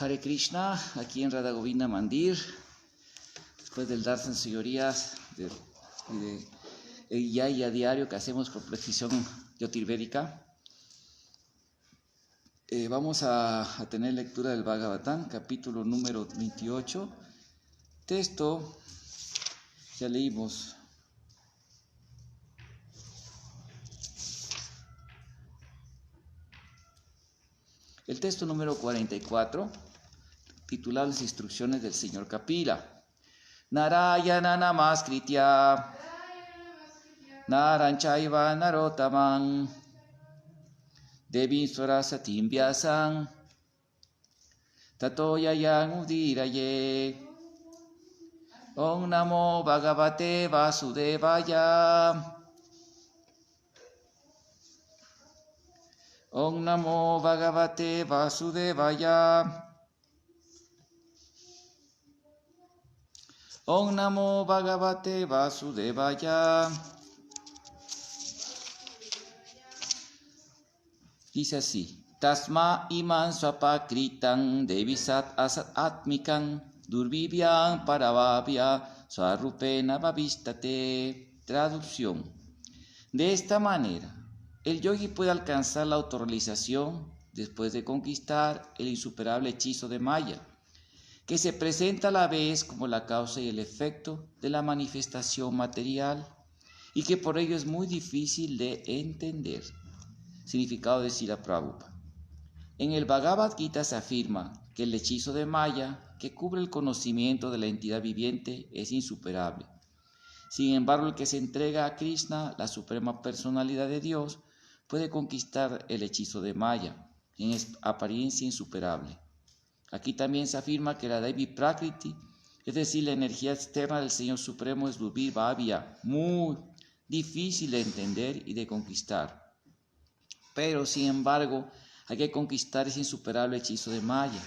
Hare Krishna, aquí en Radha Govinda Mandir, después del Darshan Señorías y el Yaya diario que hacemos por precisión yotirvédica, vamos a tener lectura del Bhagavatam, capítulo número 28. Texto, ya leímos. El texto número 44, titulado Las instrucciones del señor Kapila. Narayana namaskritya Naranchaiva narotaman Devim swarasatim vyasam Tato yayang udiraye. Om namo bhagavate vasudevaya. Om namo bhagavate vasudevaya. Om namo bhagavate vasudevaya. Dice así: Tasma iman swapakritan devisat asat atmikan durvivyam paravavya swarupena vavistate. Traducción: de esta manera, el yogi puede alcanzar la autorrealización después de conquistar el insuperable hechizo de Maya, que se presenta a la vez como la causa y el efecto de la manifestación material y que por ello es muy difícil de entender. Significado de Srila Prabhupada. En el Bhagavad Gita se afirma que el hechizo de Maya, que cubre el conocimiento de la entidad viviente, es insuperable. Sin embargo, el que se entrega a Krishna, la suprema personalidad de Dios, puede conquistar el hechizo de Maya, en apariencia insuperable. Aquí también se afirma que la Devi Prakriti, es decir, la energía externa del Señor Supremo, es Durvi Bhavya, muy difícil de entender y de conquistar. Pero, sin embargo, hay que conquistar ese insuperable hechizo de Maya.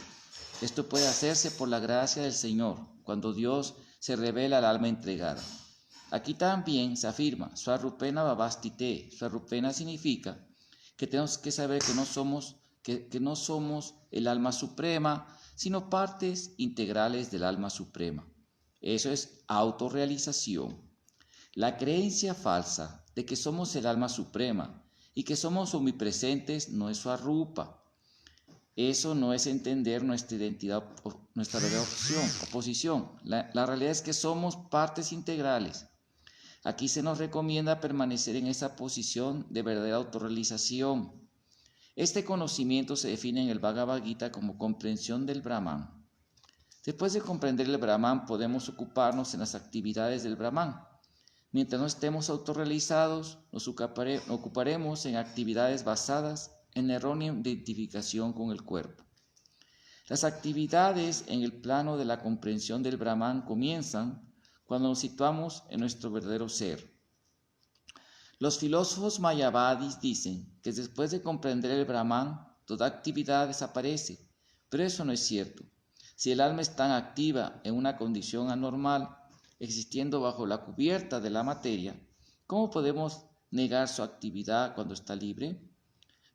Esto puede hacerse por la gracia del Señor, cuando Dios se revela al alma entregada. Aquí también se afirma, Swarupena Vavastite. Swarupena significa que tenemos que saber que no somos el alma suprema, sino partes integrales del alma suprema. Eso es autorrealización. La creencia falsa de que somos el alma suprema y que somos omnipresentes no es Swarupa. Eso no es entender nuestra identidad, nuestra verdadera oposición. La realidad es que somos partes integrales. Aquí se nos recomienda permanecer en esa posición de verdadera autorrealización. Este conocimiento se define en el Bhagavad Gita como comprensión del Brahman. Después de comprender el Brahman, podemos ocuparnos en las actividades del Brahman. Mientras no estemos autorrealizados, nos ocuparemos en actividades basadas en errónea identificación con el cuerpo. Las actividades en el plano de la comprensión del Brahman comienzan cuando nos situamos en nuestro verdadero ser. Los filósofos mayavadis dicen que después de comprender el Brahman, toda actividad desaparece, pero eso no es cierto. Si el alma es tan activa en una condición anormal, existiendo bajo la cubierta de la materia, ¿cómo podemos negar su actividad cuando está libre?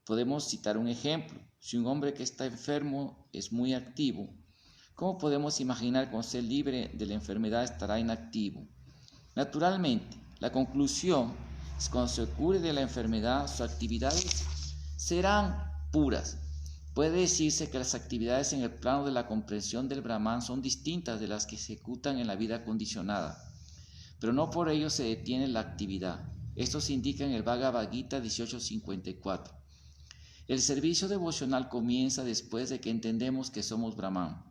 Podemos citar un ejemplo. Si un hombre que está enfermo es muy activo, ¿cómo podemos imaginar que cuando esté libre de la enfermedad estará inactivo? Naturalmente, la conclusión es que cuando se cure de la enfermedad, sus actividades serán puras. Puede decirse que las actividades en el plano de la comprensión del Brahman son distintas de las que se ejecutan en la vida condicionada, pero no por ello se detiene la actividad. Esto se indica en el Bhagavad Gita 18.54. El servicio devocional comienza después de que entendemos que somos Brahman.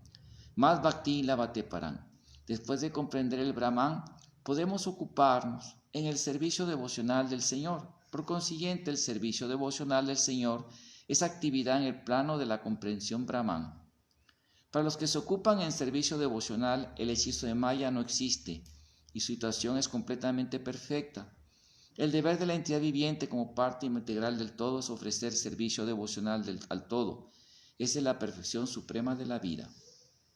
Más Bhakti Lavate Param. Después de comprender el Brahman, podemos ocuparnos en el servicio devocional del Señor. Por consiguiente, el servicio devocional del Señor es actividad en el plano de la comprensión Brahman. Para los que se ocupan en servicio devocional, el hechizo de Maya no existe y su situación es completamente perfecta. El deber de la entidad viviente como parte integral del todo es ofrecer servicio devocional al todo. Esa es la perfección suprema de la vida.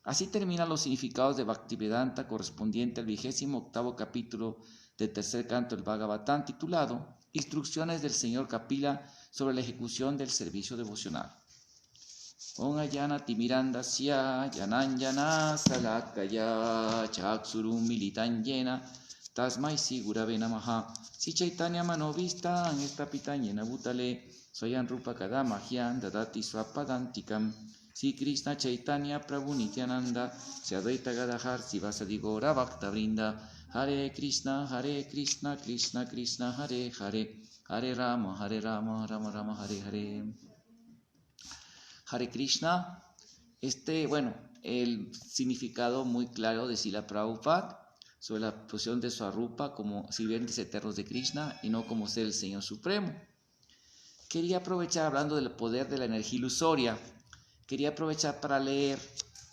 Así terminan los significados de Bhaktivedanta correspondiente al 28º capítulo del tercer canto del Bhagavatam, titulado Instrucciones del señor Kapila sobre la ejecución del servicio devocional. Om Ayana Timirandasya Yananjana Salakaya Chaksurum Militan Yena Tasmai Sigurave Namaha. Si Chaitanya Manovista Estapitan Yena Butale Soyan Rupa Kadamahian Dadati Swapadantikam. Si Krishna Chaitanya Prabhu Nityananda Se Advaita Gadahar Sivasadi Gora Bhakta Vrinda. Hare Krishna Krishna Krishna Hare Hare Hare Rama Rama Rama Hare Hare. Hare Krishna, el significado muy claro de Srila Prabhupada sobre la posición de Swarupa como sirvientes eternos de Krishna y no como ser el Señor Supremo. Quería aprovechar, hablando del poder de la energía ilusoria, para leer,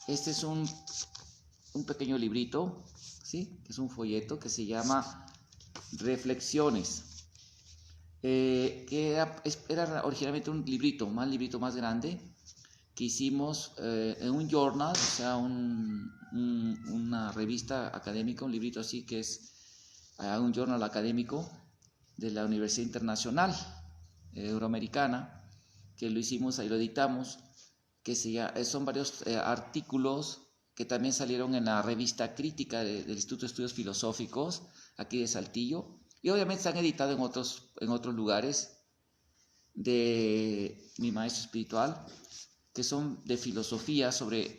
este es un pequeño librito, ¿sí? Es un folleto que se llama Reflexiones. Que era originalmente un librito más grande, que hicimos en un journal, o sea, una revista académica, un librito así que es un journal académico de la Universidad Internacional Euroamericana, que lo hicimos, ahí lo editamos, que son varios artículos que también salieron en la revista crítica del Instituto de Estudios Filosóficos, aquí de Saltillo, y obviamente se han editado en otros lugares de mi maestro espiritual, que son de filosofía sobre,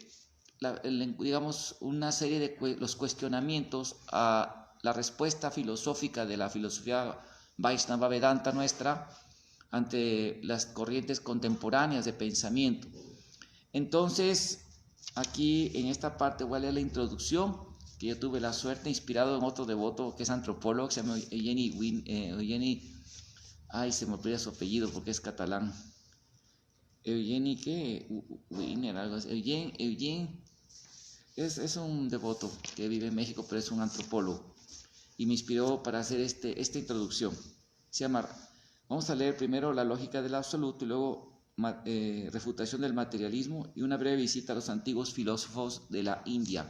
digamos, una serie de los cuestionamientos a la respuesta filosófica de la filosofía Vaishnava Vedanta nuestra ante las corrientes contemporáneas de pensamiento. Entonces, aquí en esta parte voy a leer la introducción, que yo tuve la suerte, inspirado en otro devoto que es antropólogo, que se llama Eugeni, se me olvida su apellido porque es catalán. Eugeni, ¿qué? Wiener, algo así. Eugeni es un devoto que vive en México, pero es un antropólogo. Y me inspiró para hacer esta introducción. Vamos a leer primero la lógica del absoluto y luego refutación del materialismo y una breve visita a los antiguos filósofos de la India.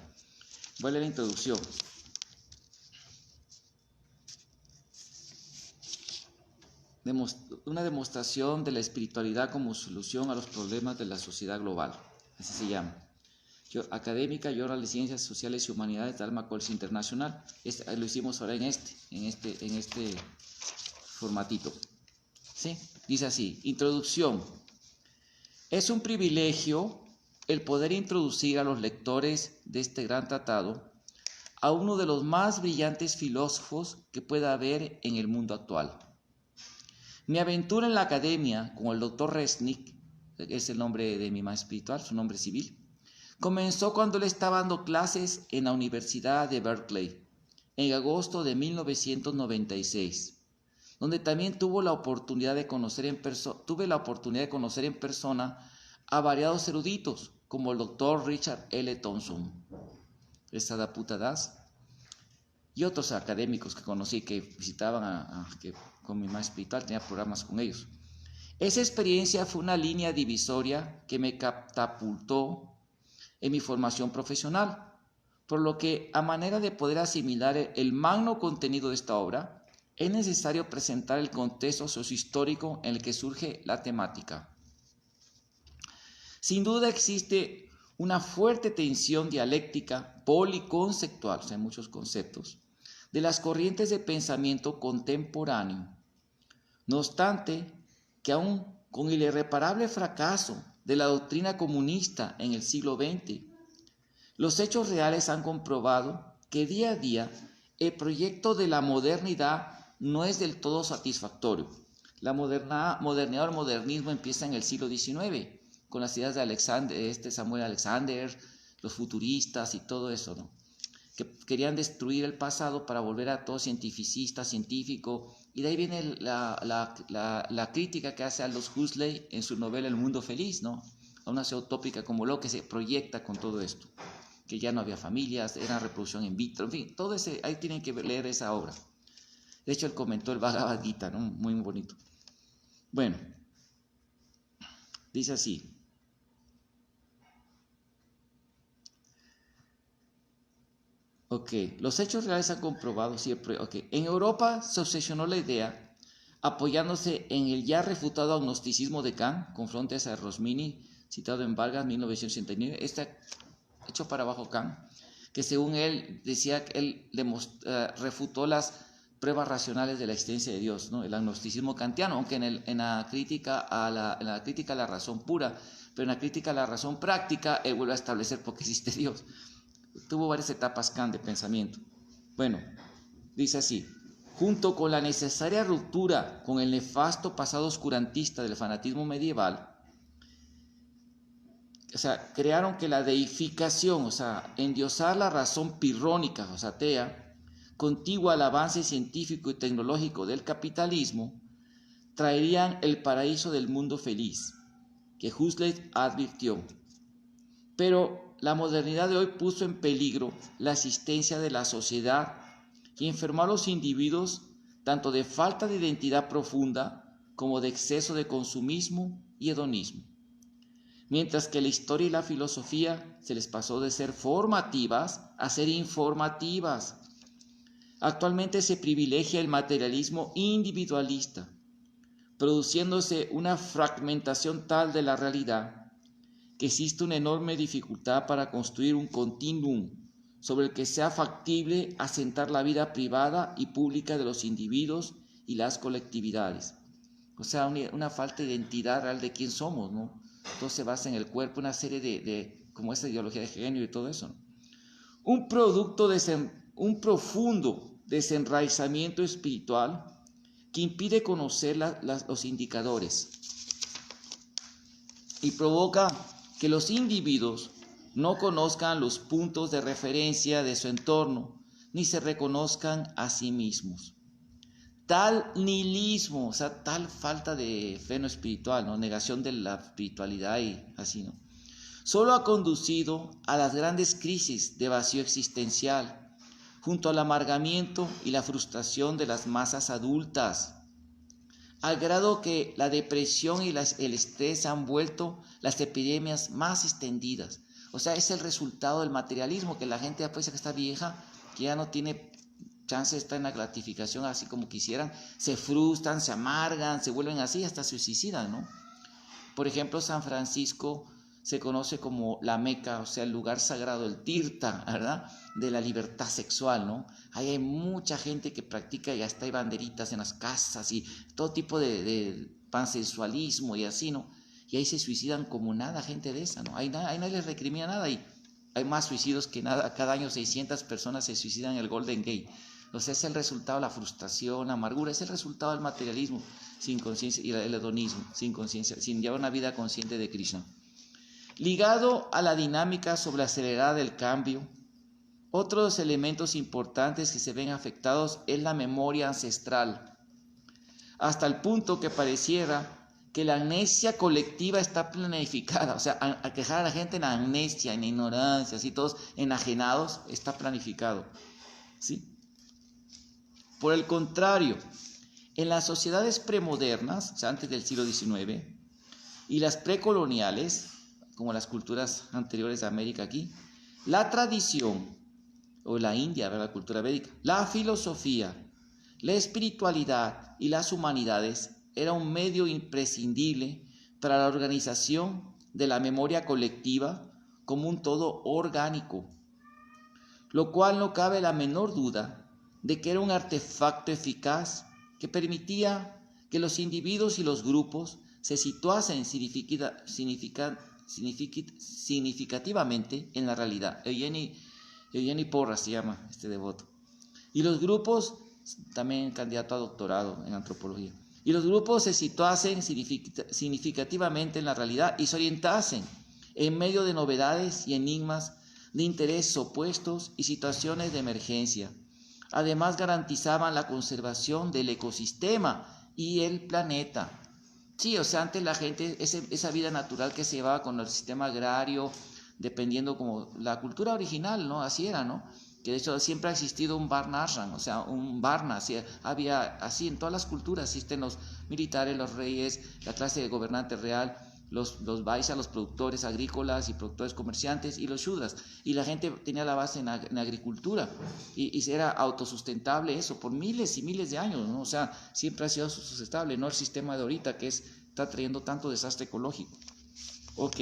Voy a leer la introducción. Una demostración de la espiritualidad como solución a los problemas de la sociedad global. Así se llama. Académica, Journal de Ciencias Sociales y Humanidades de Alma Coles Internacional. Lo hicimos ahora en este formatito. ¿Sí? Dice así, introducción. Es un privilegio el poder introducir a los lectores de este gran tratado a uno de los más brillantes filósofos que pueda haber en el mundo actual. Mi aventura en la academia con el Dr. Resnick, es el nombre de mi maestro espiritual, su nombre civil, comenzó cuando él estaba dando clases en la Universidad de Berkeley, en agosto de 1996, donde también tuve la oportunidad de conocer en persona a variados eruditos, como el Dr. Richard L. Thompson, Sadaputta Das, y otros académicos que conocí que visitaban con mi maestro espiritual, tenía programas con ellos. Esa experiencia fue una línea divisoria que me catapultó en mi formación profesional, por lo que a manera de poder asimilar el magno contenido de esta obra, es necesario presentar el contexto sociohistórico en el que surge la temática. Sin duda existe una fuerte tensión dialéctica policonceptual, o sea, muchos conceptos, de las corrientes de pensamiento contemporáneo. No obstante, que aún con el irreparable fracaso de la doctrina comunista en el siglo XX, los hechos reales han comprobado que día a día el proyecto de la modernidad no es del todo satisfactorio. La modernidad o el modernismo empieza en el siglo XIX, con las ideas de Samuel Alexander, los futuristas y todo eso, ¿no? Que querían destruir el pasado para volver a todo científico, y de ahí viene la crítica que hace Aldous Huxley en su novela El Mundo Feliz, ¿no? A una sociedad utópica como lo que se proyecta con todo esto, que ya no había familias, era reproducción in vitro, en fin, todo ese, ahí tienen que leer esa obra. De hecho, él comentó el Bhagavad Gita, ¿no? Muy bonito. Bueno, dice así. Los hechos reales han comprobado siempre. En Europa se obsesionó la idea, apoyándose en el ya refutado agnosticismo de Kant, con frontes a Rosmini, citado en Vargas, 1989, está hecho para abajo Kant, que según él decía que él refutó las pruebas racionales de la existencia de Dios, ¿no? El agnosticismo kantiano, aunque en la crítica a la razón pura, pero en la crítica a la razón práctica, él vuelve a establecer por qué existe Dios. Tuvo varias etapas Kant de pensamiento. Bueno, dice así: junto con la necesaria ruptura con el nefasto pasado oscurantista del fanatismo medieval, o sea, crearon que la deificación, o sea, endiosar la razón pirrónica, o sea, atea, contigua al avance científico y tecnológico del capitalismo, traerían el paraíso del mundo feliz, que Huxley advirtió. Pero la modernidad de hoy puso en peligro la existencia de la sociedad y enfermó a los individuos tanto de falta de identidad profunda como de exceso de consumismo y hedonismo. Mientras que la historia y la filosofía se les pasó de ser formativas a ser informativas. Actualmente se privilegia el materialismo individualista, produciéndose una fragmentación tal de la realidad que existe una enorme dificultad para construir un continuum sobre el que sea factible asentar la vida privada y pública de los individuos y las colectividades. O sea, una falta de identidad real de quién somos, ¿no? Todo se basa en el cuerpo, una serie como esa ideología de género y todo eso, ¿no? Un profundo desenraizamiento espiritual que impide conocer los indicadores y provoca que los individuos no conozcan los puntos de referencia de su entorno ni se reconozcan a sí mismos. Tal nihilismo, o sea, tal falta de fe no espiritual, ¿no? Negación de la espiritualidad y así, ¿no? Solo ha conducido a las grandes crisis de vacío existencial, junto al amargamiento y la frustración de las masas adultas, al grado que la depresión y el estrés han vuelto las epidemias más extendidas. O sea, es el resultado del materialismo, que la gente después que está vieja, que ya no tiene chance de estar en la gratificación así como quisieran, se frustran, se amargan, se vuelven así, hasta se suicidan, ¿no? Por ejemplo, San Francisco se conoce como la Meca, o sea, el lugar sagrado, el Tirta, ¿verdad?, de la libertad sexual, ¿no? Ahí hay mucha gente que practica, y hasta hay banderitas en las casas y todo tipo de pansensualismo y así, ¿no? Y ahí se suicidan como nada gente de esa, ¿no? Ahí nadie les recrimina nada, y hay más suicidios que nada. Cada año 600 personas se suicidan en el Golden Gate. O sea, es el resultado de la frustración, la amargura, es el resultado del materialismo sin conciencia y el hedonismo sin conciencia, sin llevar una vida consciente de Krishna. Ligado a la dinámica sobreacelerada del cambio, otros elementos importantes que se ven afectados es la memoria ancestral, hasta el punto que pareciera que la amnesia colectiva está planificada. O sea, a quejar a la gente en la amnesia, en la ignorancia, así todos enajenados, está planificado, ¿sí? Por el contrario, en las sociedades premodernas, o sea, antes del siglo XIX, y las precoloniales, como las culturas anteriores de América aquí, la tradición, o la India, la cultura védica, la filosofía, la espiritualidad y las humanidades era un medio imprescindible para la organización de la memoria colectiva como un todo orgánico, lo cual no cabe la menor duda de que era un artefacto eficaz que permitía que los individuos y los grupos se situasen significativamente en la realidad. Eugeni Porras se llama este devoto. Y los grupos, también candidato a doctorado en antropología, y los grupos se situasen significativamente en la realidad y se orientasen en medio de novedades y enigmas, de intereses opuestos y situaciones de emergencia. Además, garantizaban la conservación del ecosistema y el planeta. Sí, o sea, antes la gente, esa vida natural que se llevaba con el sistema agrario, dependiendo como la cultura original, ¿no? Así era, ¿no? Que de hecho siempre ha existido un Varnashram, o sea, un Varna, así, había así en todas las culturas, existen los militares, los reyes, la clase de gobernante real, los Vaishyas, los productores agrícolas y productores comerciantes, y los Shudras, y la gente tenía la base en agricultura, y era autosustentable eso por miles y miles de años, ¿no? O sea, siempre ha sido sustentable, no el sistema de ahorita que está trayendo tanto desastre ecológico. Ok.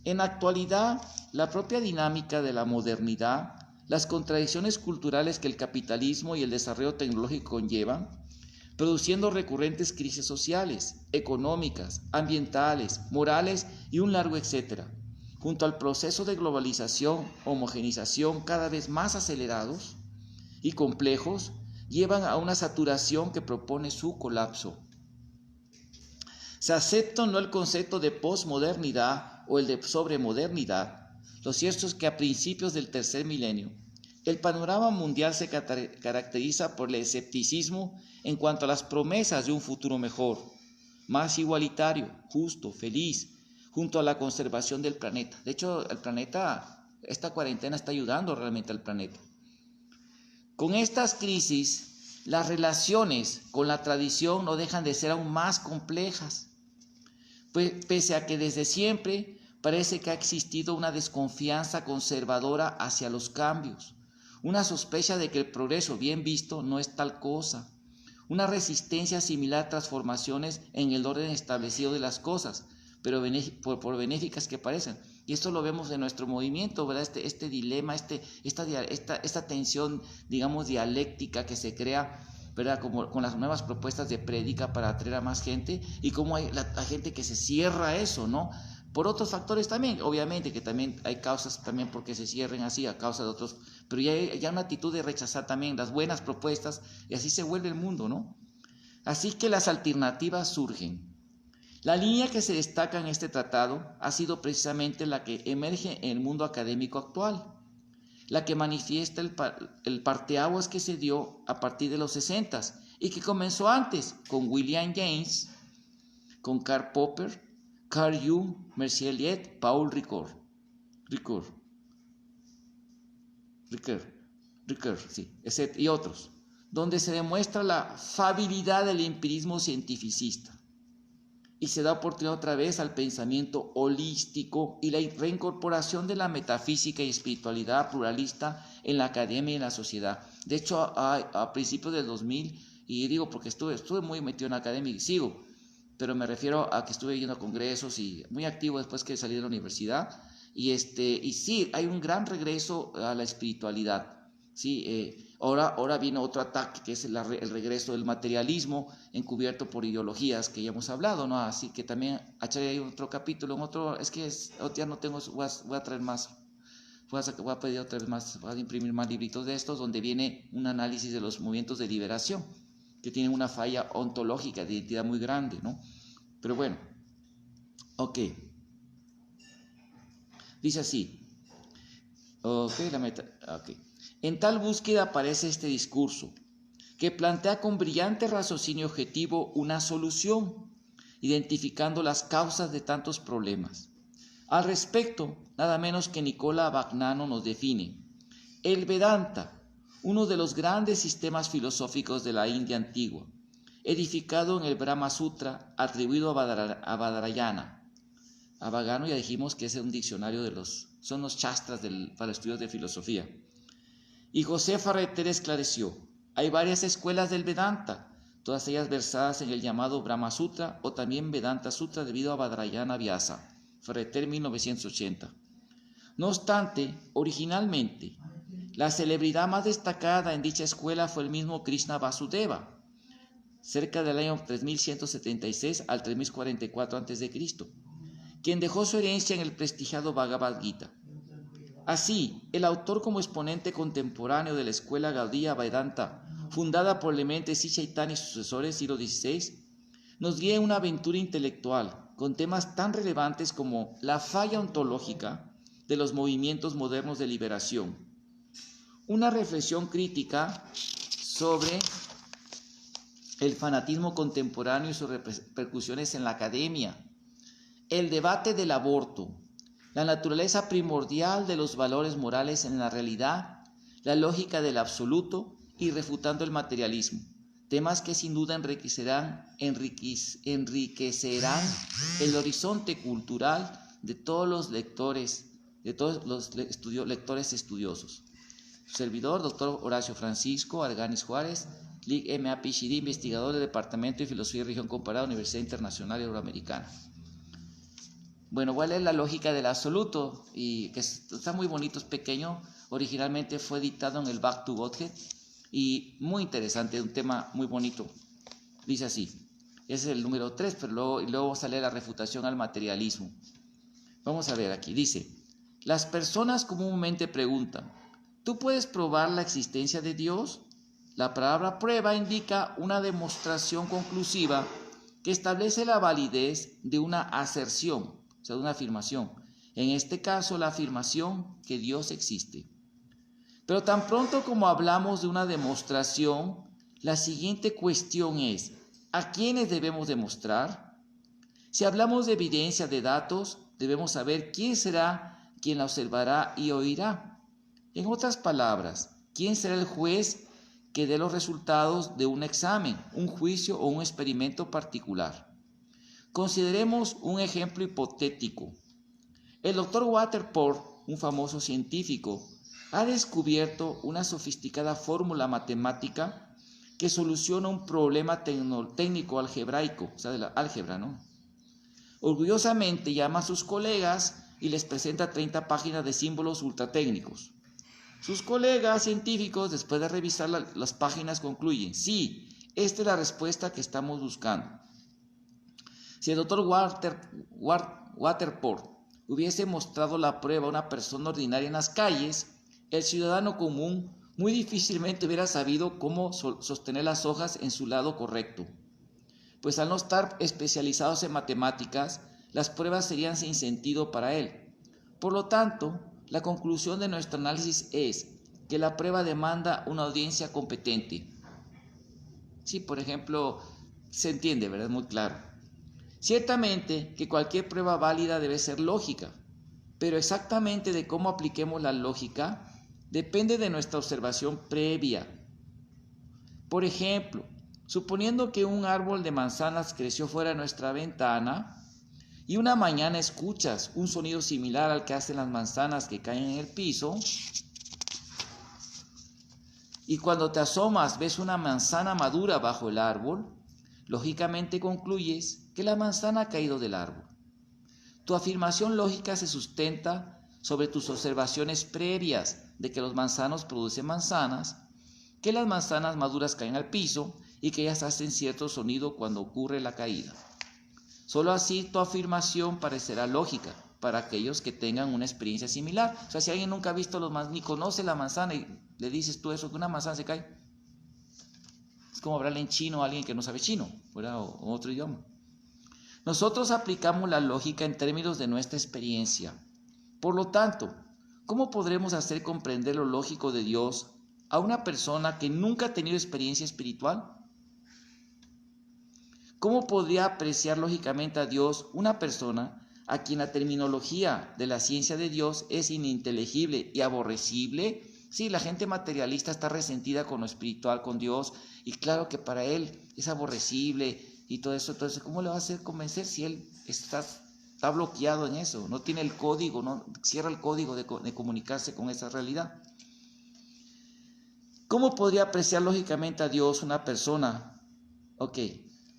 En la actualidad, la propia dinámica de la modernidad, las contradicciones culturales que el capitalismo y el desarrollo tecnológico conllevan, produciendo recurrentes crisis sociales, económicas, ambientales, morales y un largo etcétera, junto al proceso de globalización, homogenización cada vez más acelerados y complejos, llevan a una saturación que propone su colapso. Se acepta o no el concepto de posmodernidad o el de sobremodernidad. Lo cierto es que a principios del tercer milenio, el panorama mundial se caracteriza por el escepticismo en cuanto a las promesas de un futuro mejor, más igualitario, justo, feliz, junto a la conservación del planeta. De hecho, el planeta, esta cuarentena está ayudando realmente al planeta. Con estas crisis, las relaciones con la tradición no dejan de ser aún más complejas, pues pese a que desde siempre parece que ha existido una desconfianza conservadora hacia los cambios, una sospecha de que el progreso bien visto no es tal cosa, una resistencia similar a transformaciones en el orden establecido de las cosas, pero por benéficas que parecen. Y esto lo vemos en nuestro movimiento, ¿verdad? Este dilema, esta tensión, digamos, dialéctica que se crea, ¿verdad? Como con las nuevas propuestas de prédica para atraer a más gente, y cómo hay la gente que se cierra a eso, ¿no? Por otros factores también, obviamente, que también hay causas también porque se cierren así, a causa de otros, pero ya hay una actitud de rechazar también las buenas propuestas, y así se vuelve el mundo, ¿no? Así que las alternativas surgen. La línea que se destaca en este tratado ha sido precisamente la que emerge en el mundo académico actual, la que manifiesta el parteaguas que se dio a partir de los 60 y que comenzó antes con William James, con Karl Popper, Carl Jung, Mercier Eliot, Paul Ricoeur, y otros, donde se demuestra la fabilidad del empirismo cientificista y se da oportunidad otra vez al pensamiento holístico y la reincorporación de la metafísica y espiritualidad pluralista en la academia y en la sociedad. De hecho, a principios del 2000, y digo porque estuve muy metido en la academia y sigo, pero me refiero a que estuve yendo a congresos y muy activo después que salí de la universidad, y sí, hay un gran regreso a la espiritualidad. Sí, ahora viene otro ataque, que es el regreso del materialismo encubierto por ideologías que ya hemos hablado, ¿no? Así que también echaré otro capítulo, ya no tengo, voy a traer más, voy a pedir otra vez más, voy a imprimir más libritos de estos, donde viene un análisis de los movimientos de liberación, que tienen una falla ontológica de identidad muy grande, ¿no? Pero bueno, ok. Dice así, ok. En tal búsqueda aparece este discurso, que plantea con brillante raciocinio objetivo una solución, identificando las causas de tantos problemas. Al respecto, nada menos que Nicola Bagnano nos define: el Vedanta, uno de los grandes sistemas filosóficos de la India antigua, edificado en el Brahma Sutra, atribuido a Badarayana. A Vagano ya dijimos que es un diccionario son los shastras para estudios de filosofía. Y José Ferreter esclareció: hay varias escuelas del Vedanta, todas ellas versadas en el llamado Brahma Sutra o también Vedanta Sutra debido a Badarayana Vyasa, Ferreter 1980. No obstante, originalmente, la celebridad más destacada en dicha escuela fue el mismo Krishna Vasudeva, cerca del año 3176 al 3044 a.C., quien dejó su herencia en el prestigiado Bhagavad Gita. Así, el autor, como exponente contemporáneo de la escuela Gaudiya Vedanta, fundada por el eminente Sri Chaitanya y sus sucesores, siglo XVI, nos guía en una aventura intelectual con temas tan relevantes como la falla ontológica de los movimientos modernos de liberación, una reflexión crítica sobre el fanatismo contemporáneo y sus repercusiones en la academia, el debate del aborto, la naturaleza primordial de los valores morales en la realidad, la lógica del absoluto y refutando el materialismo, temas que sin duda enriquecerán el horizonte cultural de todos los lectores, lectores estudiosos. Su servidor, doctor Horacio Francisco Arganis Juárez, Lic. M.A. PhD, investigador del Departamento de Filosofía y Religión Comparada, Universidad Internacional Euroamericana. Bueno, voy a leer la lógica del absoluto, y que está muy bonito, es pequeño. Originalmente fue editado en el Back to Godhead, y muy interesante, un tema muy bonito. Dice así, ese es el número 3, pero luego sale la refutación al materialismo. Vamos a ver aquí, dice, las personas comúnmente preguntan, ¿tú puedes probar la existencia de Dios? La palabra prueba indica una demostración conclusiva que establece la validez de una aserción, o sea, de una afirmación. En este caso, la afirmación que Dios existe. Pero tan pronto como hablamos de una demostración, la siguiente cuestión es, ¿a quiénes debemos demostrar? Si hablamos de evidencia de datos, debemos saber quién será quien la observará y oirá. En otras palabras, ¿quién será el juez que dé los resultados de un examen, un juicio o un experimento particular? Consideremos un ejemplo hipotético. El Dr. Waterport, un famoso científico, ha descubierto una sofisticada fórmula matemática que soluciona un problema técnico algebraico, o sea, de la álgebra, ¿no? Orgullosamente llama a sus colegas y les presenta 30 páginas de símbolos ultratécnicos. Sus colegas científicos, después de revisar las páginas, concluyen, sí, esta es la respuesta que estamos buscando. Si el doctor Waterport hubiese mostrado la prueba a una persona ordinaria en las calles, el ciudadano común muy difícilmente hubiera sabido cómo sostener las hojas en su lado correcto. Pues al no estar especializados en matemáticas, las pruebas serían sin sentido para él. Por lo tanto, la conclusión de nuestro análisis es que la prueba demanda una audiencia competente. Sí, por ejemplo, se entiende, ¿verdad? Muy claro. Ciertamente que cualquier prueba válida debe ser lógica, pero exactamente de cómo apliquemos la lógica depende de nuestra observación previa. Por ejemplo, suponiendo que un árbol de manzanas creció fuera de nuestra ventana y una mañana escuchas un sonido similar al que hacen las manzanas que caen en el piso, y cuando te asomas ves una manzana madura bajo el árbol, lógicamente concluyes que la manzana ha caído del árbol. Tu afirmación lógica se sustenta sobre tus observaciones previas de que los manzanos producen manzanas, que las manzanas maduras caen al piso y que ellas hacen cierto sonido cuando ocurre la caída. Solo así tu afirmación parecerá lógica para aquellos que tengan una experiencia similar. O sea, si alguien nunca ha visto ni conoce la manzana y le dices tú eso, que una manzana se cae, es como hablarle en chino a alguien que no sabe chino, ¿verdad? O otro idioma. Nosotros aplicamos la lógica en términos de nuestra experiencia. Por lo tanto, ¿cómo podremos hacer comprender lo lógico de Dios a una persona que nunca ha tenido experiencia espiritual? ¿Cómo podría apreciar lógicamente a Dios una persona a quien la terminología de la ciencia de Dios es ininteligible y aborrecible? Sí, la gente materialista está resentida con lo espiritual, con Dios, y claro que para él es aborrecible y todo eso. Entonces, ¿cómo le va a hacer convencer si él está bloqueado en eso? No tiene el código, no cierra el código de comunicarse con esa realidad. ¿Cómo podría apreciar lógicamente a Dios una persona?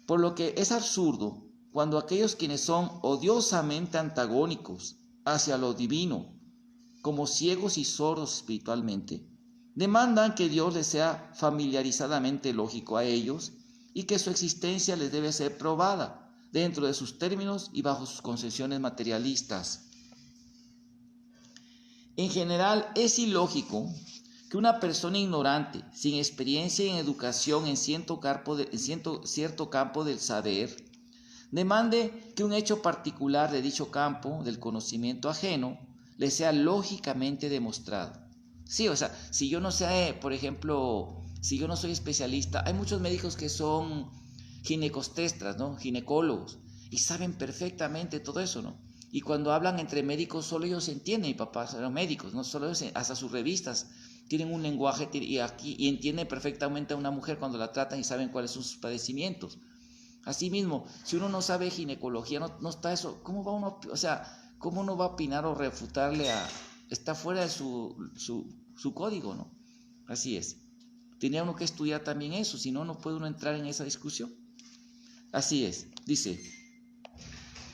Por lo que es absurdo cuando aquellos quienes son odiosamente antagónicos hacia lo divino, como ciegos y sordos espiritualmente, demandan que Dios les sea familiarizadamente lógico a ellos y que su existencia les debe ser probada dentro de sus términos y bajo sus concepciones materialistas. En general, es ilógico que una persona ignorante, sin experiencia en educación en cierto campo del saber, demande que un hecho particular de dicho campo del conocimiento ajeno le sea lógicamente demostrado. Sí, o sea, si yo no sé, por ejemplo, si yo no soy especialista, hay muchos médicos que son ginecostestras, ¿no? Ginecólogos, y saben perfectamente todo eso, ¿no? Y cuando hablan entre médicos, solo ellos se entienden, y papás eran médicos, no solo ellos, hasta sus revistas tienen un lenguaje y entienden perfectamente a una mujer cuando la tratan y saben cuáles son sus padecimientos. Asimismo, si uno no sabe ginecología, no está eso, ¿cómo va uno, o sea, cómo uno va a opinar o refutarle está fuera de su código, ¿no? Así es. Tenía uno que estudiar también eso, si no, no puede uno entrar en esa discusión. Así es, dice,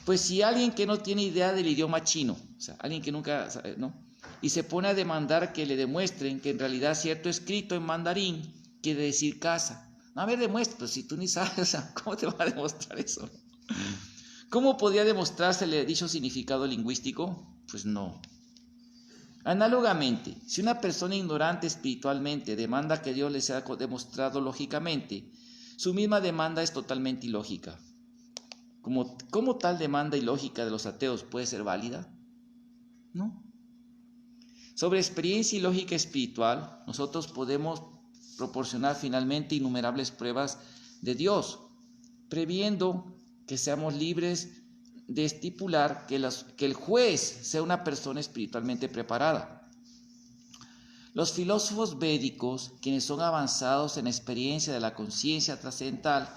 Pues si alguien que no tiene idea del idioma chino, o sea, alguien que nunca, ¿no? Y se pone a demandar que le demuestren que en realidad cierto escrito en mandarín quiere decir casa. No, a ver, demuestra, pues si tú ni sabes, o sea, ¿cómo te va a demostrar eso? ¿Cómo podría demostrársele dicho significado lingüístico? Pues no. Análogamente, si una persona ignorante espiritualmente demanda que Dios le sea demostrado lógicamente, su misma demanda es totalmente ilógica. ¿Cómo tal demanda ilógica de los ateos puede ser válida? No. Sobre experiencia y lógica espiritual, nosotros podemos proporcionar finalmente innumerables pruebas de Dios, previendo que seamos libres de estipular que el juez sea una persona espiritualmente preparada. Los filósofos védicos, quienes son avanzados en la experiencia de la conciencia trascendental,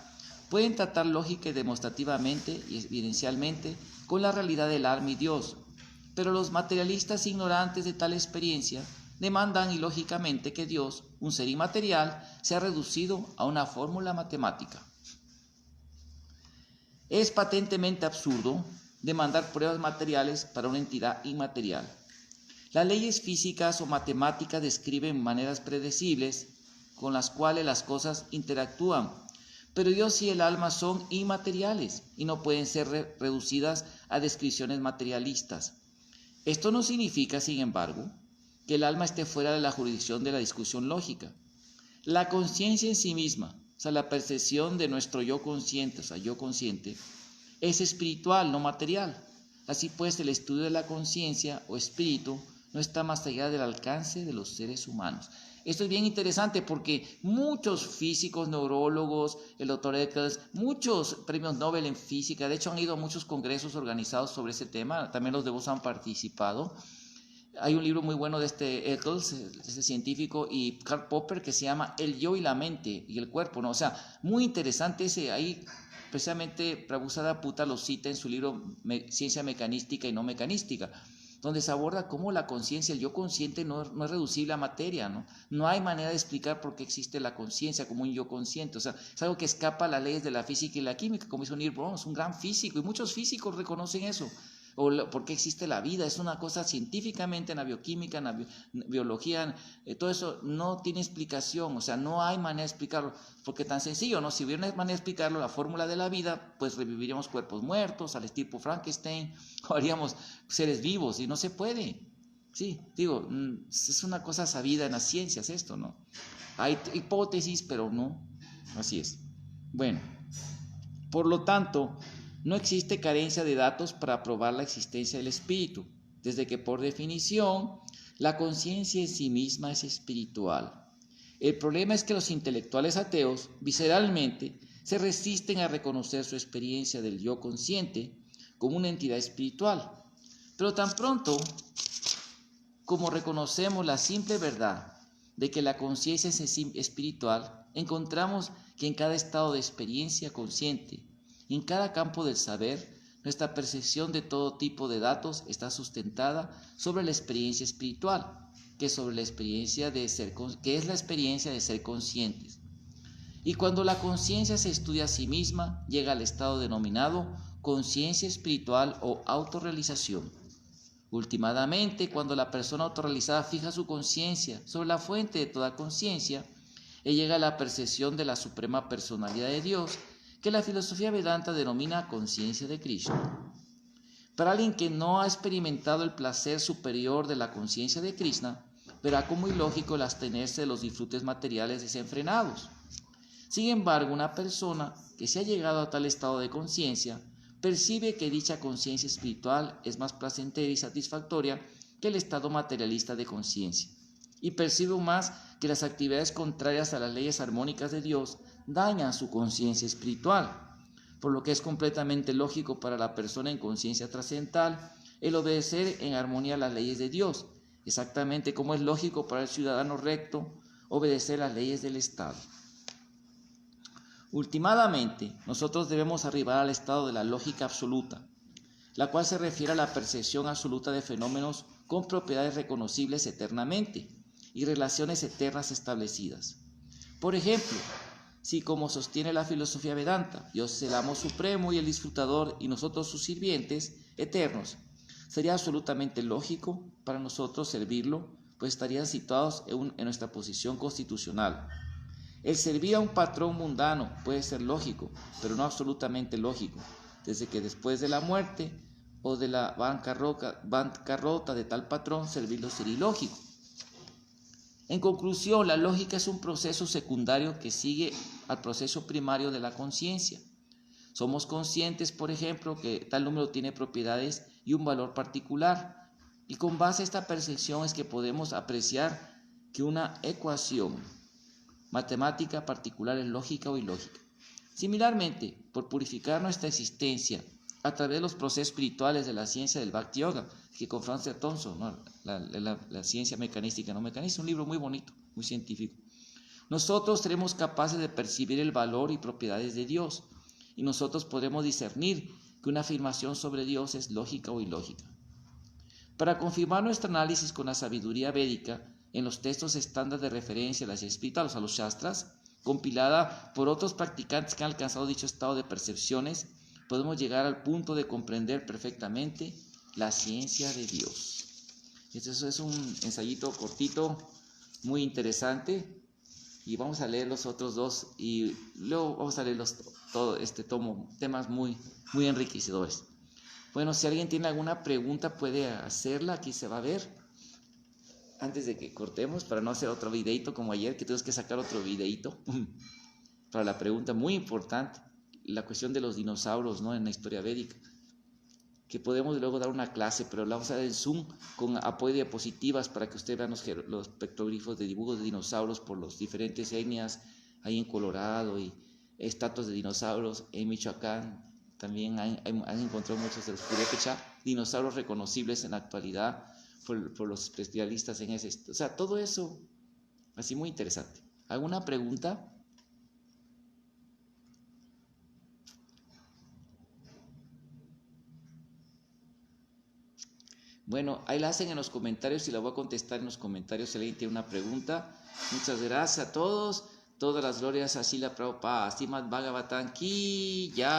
pueden tratar lógica y demostrativamente y evidencialmente con la realidad del alma y Dios, pero los materialistas ignorantes de tal experiencia demandan ilógicamente que Dios, un ser inmaterial, sea reducido a una fórmula matemática. Es patentemente absurdo demandar pruebas materiales para una entidad inmaterial. Las leyes físicas o matemáticas describen maneras predecibles con las cuales las cosas interactúan, pero Dios y el alma son inmateriales y no pueden ser reducidas a descripciones materialistas. Esto no significa, sin embargo, que el alma esté fuera de la jurisdicción de la discusión lógica. La conciencia en sí misma, o sea, la percepción de nuestro yo consciente, o sea, yo consciente, es espiritual, no material. Así pues, el estudio de la conciencia o espíritu no está más allá del alcance de los seres humanos. Esto es bien interesante porque muchos físicos, neurólogos, el doctor Eccles, muchos premios Nobel en física, de hecho han ido a muchos congresos organizados sobre ese tema, también los de vos han participado. Hay un libro muy bueno de este Eccles, este científico, y Karl Popper, que se llama El yo y la mente y el cuerpo, ¿no? O sea, muy interesante ese, ahí precisamente Prabhupada Putta lo cita en su libro Ciencia Mecanística y No Mecanística, donde se aborda cómo la conciencia, el yo consciente no es reducible a materia, ¿no? No hay manera de explicar por qué existe la conciencia como un yo consciente, o sea, es algo que escapa a las leyes de la física y la química, como hizo Neil Bohr, es un gran físico, y muchos físicos reconocen eso. O por qué existe la vida, es una cosa científicamente en la bioquímica, en la biología, todo eso no tiene explicación, o sea, no hay manera de explicarlo, porque tan sencillo, ¿no? Si hubiera una manera de explicarlo, la fórmula de la vida, pues reviviríamos cuerpos muertos, al tipo Frankenstein, o haríamos seres vivos, y no se puede. Sí, digo, es una cosa sabida en las ciencias esto, ¿no? Hay hipótesis, pero no, así es. Bueno, por lo tanto, no existe carencia de datos para probar la existencia del espíritu, desde que por definición la conciencia en sí misma es espiritual. El problema es que los intelectuales ateos, visceralmente, se resisten a reconocer su experiencia del yo consciente como una entidad espiritual. Pero tan pronto como reconocemos la simple verdad de que la conciencia es espiritual, encontramos que en cada estado de experiencia consciente, en cada campo del saber, nuestra percepción de todo tipo de datos está sustentada sobre la experiencia espiritual, que es la experiencia de ser conscientes. Y cuando la conciencia se estudia a sí misma, llega al estado denominado conciencia espiritual o autorrealización. Últimamente, cuando la persona autorrealizada fija su conciencia sobre la fuente de toda conciencia, llega a la percepción de la suprema personalidad de Dios, que la filosofía Vedanta denomina conciencia de Krishna. Para alguien que no ha experimentado el placer superior de la conciencia de Krishna, verá como ilógico el abstenerse de los disfrutes materiales desenfrenados. Sin embargo, una persona que se ha llegado a tal estado de conciencia percibe que dicha conciencia espiritual es más placentera y satisfactoria que el estado materialista de conciencia, y percibe más que las actividades contrarias a las leyes armónicas de Dios dañan su conciencia espiritual, por lo que es completamente lógico para la persona en conciencia trascendental el obedecer en armonía a las leyes de Dios, exactamente como es lógico para el ciudadano recto obedecer las leyes del Estado. Últimamente, nosotros debemos arribar al estado de la lógica absoluta, la cual se refiere a la percepción absoluta de fenómenos con propiedades reconocibles eternamente y relaciones eternas establecidas. Por ejemplo, Si, como sostiene la filosofía Vedanta, Dios es el amo supremo y el disfrutador y nosotros sus sirvientes eternos, sería absolutamente lógico para nosotros servirlo, pues estarían situados en nuestra posición constitucional. El servir a un patrón mundano puede ser lógico, pero no absolutamente lógico, desde que después de la muerte o de la bancarrota de tal patrón, servirlo sería ilógico. En conclusión, la lógica es un proceso secundario que sigue al proceso primario de la conciencia. Somos conscientes, por ejemplo, que tal número tiene propiedades y un valor particular, y con base a esta percepción es que podemos apreciar que una ecuación matemática particular es lógica o ilógica. Similarmente, por purificar nuestra existencia a través de los procesos espirituales de la ciencia del Bhakti Yoga, que con Francis Thompson, ¿no? la ciencia mecanística, no mecanística, un libro muy bonito, muy científico. Nosotros seremos capaces de percibir el valor y propiedades de Dios, y nosotros podremos discernir que una afirmación sobre Dios es lógica o ilógica. Para confirmar nuestro análisis con la sabiduría védica, en los textos estándar de referencia a las espirituales, a los shastras, compilada por otros practicantes que han alcanzado dicho estado de percepciones, podemos llegar al punto de comprender perfectamente la ciencia de Dios. Esto es un ensayito cortito, muy interesante, y vamos a leer los otros dos y luego vamos a leer todo este tomo, temas muy enriquecedores. Bueno, si alguien tiene alguna pregunta puede hacerla, aquí se va a ver. Antes de que cortemos, para no hacer otro videito como ayer, que tuvimos que sacar otro videito para la pregunta muy importante, la cuestión de los dinosaurios, ¿no? En la historia védica, que podemos luego dar una clase, pero la vamos a dar en Zoom con apoyo de diapositivas para que ustedes vean los pictografos de dibujos de dinosaurios por las diferentes etnias, ahí en Colorado, y estatuas de dinosaurios en Michoacán. También han encontrado muchos de los purépecha, dinosaurios reconocibles en la actualidad por los especialistas en ese. O sea, todo eso, así muy interesante. ¿Alguna pregunta? Bueno, ahí la hacen en los comentarios y la voy a contestar en los comentarios si alguien tiene una pregunta. Muchas gracias a todos. Todas las glorias a Srila Prabhupada, Srimad Bhagavatam Ki Jai.